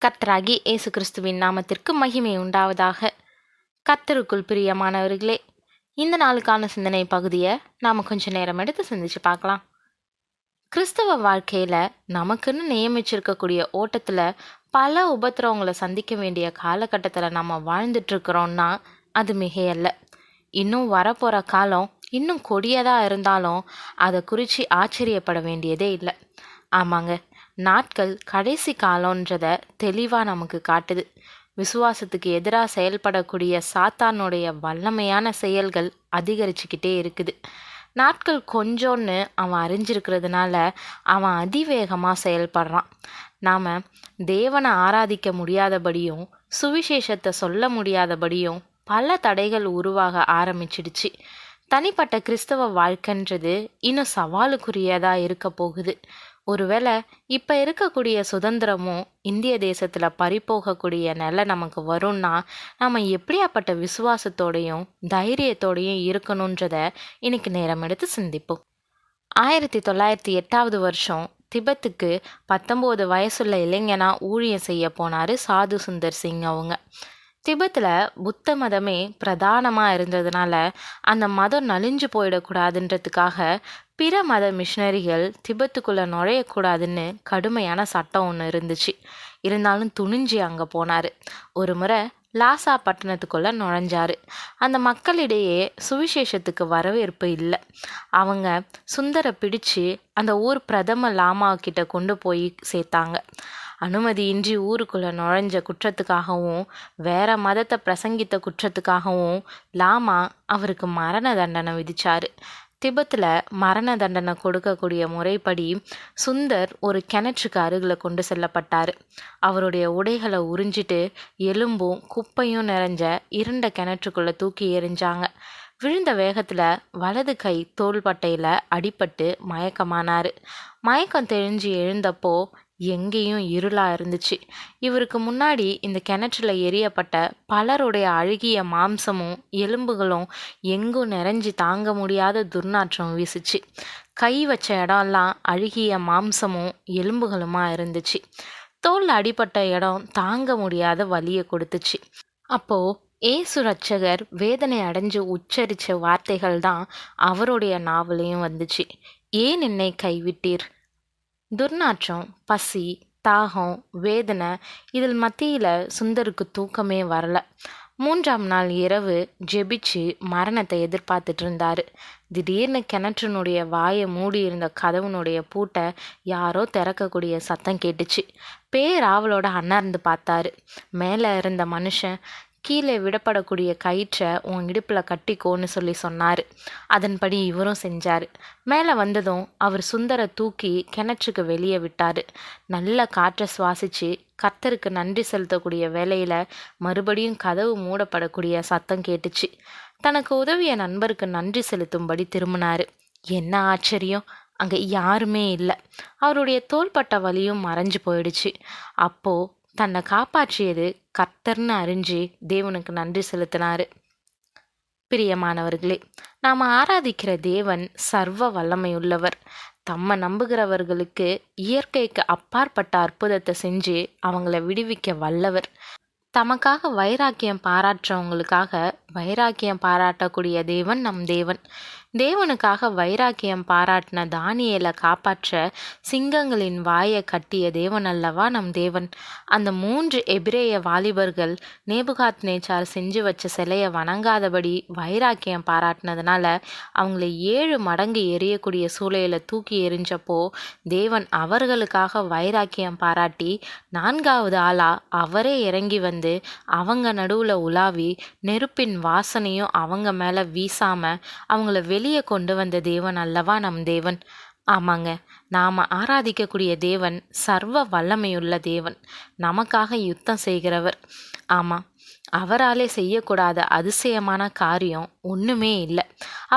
கர்த்தராகிய இயேசு கிறிஸ்துவின் நாமத்திற்கு மகிமை உண்டாவதாக. கர்த்தருக்குள் பிரியமானவர்களே, இந்த நாளுக்கான சிந்தனை பகுதியை நாம் கொஞ்ச நேரம் எடுத்து சிந்திச்சு பார்க்கலாம். கிறிஸ்தவ வாழ்க்கையில் நமக்குன்னு நியமிச்சிருக்கக்கூடிய ஓட்டத்தில் பல உபத்திரவங்களை சந்திக்க வேண்டிய காலகட்டத்தில் நம்ம வாழ்ந்துட்டுருக்குறோன்னா அது மிகையல்ல. இன்னும் வரப்போகிற காலம் இன்னும் கொடியதாக இருந்தாலும் அதை குறித்து ஆச்சரியப்பட வேண்டியதே இல்லை. ஆமாங்க, நாட்கள் கடைசி காலன்றதை தெளிவாக நமக்கு காட்டுது. விசுவாசத்துக்கு எதிராக செயல்படக்கூடிய சாத்தானுடைய வல்லமையான செயல்கள் அதிகரிச்சுக்கிட்டே இருக்குது. நாட்கள் கொஞ்சோன்னு அவன் அறிஞ்சிருக்கிறதுனால அவன் அதிவேகமாக செயல்படுறான். நாம் தேவனை ஆராதிக்க முடியாதபடியும் சுவிசேஷத்தை சொல்ல முடியாதபடியும் பல தடைகள் உருவாக ஆரம்பிச்சிடுச்சு. தனிப்பட்ட கிறிஸ்தவ வாழ்க்கைன்றது இன்னும் சவாலுக்குரியதாக இருக்க போகுது. ஒருவேளை இப்போ இருக்கக்கூடிய சுதந்திரமும் இந்திய தேசத்தில் பறிப்போகக்கூடிய நிலை நமக்கு வரும்னா நம்ம எப்படியாப்பட்ட விசுவாசத்தோடையும் தைரியத்தோடையும் இருக்கணுன்றத இன்னைக்கு நேரம் எடுத்து சிந்திப்போம். 1908 வருஷம் திபெத்துக்கு 19 வயசுள்ள இளைஞனா ஊழியம் செய்ய போனார் சாது சுந்தர் சிங் அவங்க. திபெத்தில் புத்த மதமே பிரதானமாக இருந்ததுனால அந்த மதம் நலிஞ்சு போயிடக்கூடாதுன்றதுக்காக பிற மத மிஷினரிகள் திபெத்துக்குள்ளே நுழையக்கூடாதுன்னு கடுமையான சட்டம் ஒன்று இருந்துச்சு. இருந்தாலும் துணிஞ்சு அங்கே போனார். ஒரு முறை லாசா பட்டணத்துக்குள்ளே நுழைஞ்சார். அந்த மக்களிடையே சுவிசேஷத்துக்கு வரவேற்பு இல்லை. அவங்க சுந்தரை பிடிச்சு அந்த ஊர் பிரதம லாமாக்கிட்ட கொண்டு போய் சேர்த்தாங்க. அனுமதியின்றி ஊருக்குள்ளே நுழைஞ்ச குற்றத்துக்காகவும் வேற மதத்தை பிரசங்கித்த குற்றத்துக்காகவும் லாமா அவருக்கு மரண தண்டனை விதிச்சார். திபெத்தில் மரண தண்டனை கொடுக்கக்கூடிய முறைப்படி சுந்தர் ஒரு கிணற்றுக்கு அருகில் கொண்டு செல்லப்பட்டார். அவருடைய உடைகளை உறிஞ்சிட்டு எலும்பும் குப்பையும் நிறைஞ்ச இருண்ட கிணற்றுக்குள்ளே தூக்கி எறிஞ்சாங்க. விழுந்த வேகத்தில் வலது கை தோள்பட்டையில் அடிபட்டு மயக்கமானார். மயக்கம் தெளிஞ்சு எழுந்தப்போ எங்கேயும் இருளாக இருந்துச்சு. இவருக்கு முன்னாடி இந்த கிணற்றில் எரியப்பட்ட பலருடைய அழுகிய மாம்சமும் எலும்புகளும் எங்கும் நிறைஞ்சி தாங்க முடியாத துர்நாற்றம் வீசுச்சு. கை வச்ச இடம்லாம் அழுகிய மாம்சமும் எலும்புகளுமா இருந்துச்சு. தோல் அடிபட்ட இடம் தாங்க முடியாத வலியை கொடுத்துச்சு. அப்போ ஏசு ரட்சகர் வேதனை அடைஞ்சு உச்சரித்த வார்த்தைகள் தான் அவருடைய நாவலையும் வந்துச்சு. ஏன் என்னை கைவிட்டீர்? துர்நாற்றம், பசி, தாகம், வேதனை இதில் மத்தியில் சுந்தருக்கு தூக்கமே வரல. 3ஆம் நாள் இரவு ஜெபிச்சு மரணத்தை எதிர்பார்த்துட்டு இருந்தார். திடீர்னு கிணற்றினுடைய வாயை மூடி இருந்த கதவுனுடைய பூட்டை யாரோ திறக்கக்கூடிய சத்தம் கேட்டுச்சு. பேராவலோட அண்ணார்ந்து பார்த்தாரு. மேலே இருந்த மனுஷன் கீழே விடப்படக்கூடிய கயிற்றை உன் இடுப்பில் கட்டிக்கோன்னு சொன்னார். அதன்படி இவரும் செஞ்சார். மேலே வந்ததும் அவர் சுந்தரை தூக்கி கிணற்றுக்கு வெளியே விட்டார். நல்ல காற்றை சுவாசித்து கர்த்தருக்கு நன்றி செலுத்தக்கூடிய வேளையில் மறுபடியும் கதவு மூடப்படக்கூடிய சத்தம் கேட்டுச்சு. தனக்கு உதவிய நண்பருக்கு நன்றி செலுத்தும்படி திரும்பினார். என்ன ஆச்சரியம், அங்கே யாருமே இல்லை. அவருடைய தோள்பட்ட வலியும் மறைஞ்சு போயிடுச்சு. அப்போது தன்னை காப்பாற்றியது கர்த்தர்னு அறிஞ்சு தேவனுக்கு நன்றி செலுத்தினார். பிரியமானவர்களே, நாம் ஆராதிக்கிற தேவன் சர்வ வல்லமையுள்ளவர். தம்மை நம்புகிறவர்களுக்கு இயற்கைக்கு அப்பாற்பட்ட அற்புதத்தை செஞ்சு அவங்கள விடுவிக்க வல்லவர். தமக்காக வைராக்கியம் பாராட்டுறவங்களுக்காக வைராக்கியம் பாராட்டக்கூடிய தேவன் நம் தேவன். தேவனுக்காக வைராக்கியம் பாராட்டின தானியேலை காப்பாற்ற சிங்கங்களின் வாயை கட்டிய தேவன் அல்லவா நம் தேவன். அந்த 3 எபிரேய வாலிபர்கள் நேபுகாத் நேச்சார் செஞ்சு வச்ச சிலையை வணங்காதபடி வைராக்கியம் பாராட்டினதுனால அவங்கள 7 மடங்கு எரியக்கூடிய சூளையில் தூக்கி எறிஞ்சப்போ தேவன் அவர்களுக்காக வைராக்கியம் பாராட்டி 4வது ஆளா அவரே இறங்கி வந்து அவங்க நடுவில் உலாவி நெருப்பின் வாசனையும் அவங்க மேலே வீசாம அவங்கள வெளியே கொண்டு வந்த தேவன் அல்லவா நம் தேவன். ஆமாங்க, நாம் ஆராதிக்கக்கூடிய தேவன் சர்வ வல்லமையுள்ள தேவன், நமக்காக யுத்தம் செய்கிறவர். ஆமாம், அவராலே செய்யக்கூடாத அதிசயமான காரியம் ஒன்றுமே இல்லை.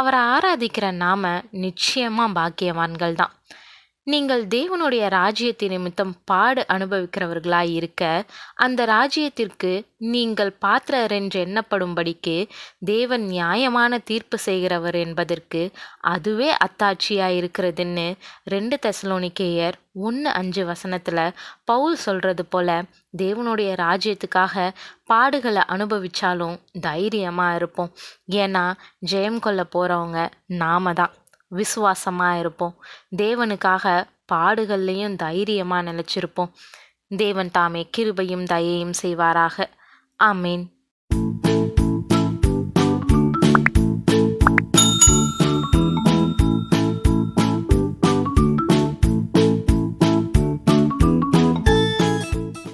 அவரை ஆராதிக்கிற நாம நிச்சயமாக பாக்கியவான்கள் தான். நீங்கள் தேவனுடைய ராஜ்யத்தின் நிமித்தம் பாடு அனுபவிக்கிறவர்களாய் இருக்க, அந்த ராஜ்யத்திற்கு நீங்கள் பாத்திரர் என்று எண்ணப்படும்படிக்கு தேவன் நியாயமான தீர்ப்பு செய்கிறவர் என்பதற்கு அதுவே அத்தாட்சியாய் இருக்கிறதுன்னு 2 தெசலோனிக்கேயர் 1:5 பவுல் சொல்றது போல, தேவனுடைய ராஜ்யத்துக்காக பாடுகளை அனுபவிச்சாலும் தைரியமா இருப்போம். ஏன்னா ஜெயம் கொள்ள போறவங்க நாம தான். விசுவாசமா இருப்போம். தேவனுக்காக பாடுகள்லையும் தைரியமா நிலைச்சிருப்போம். தேவன் தாமே கிருபையும் தயையும் செய்வாராக. ஆமேன்.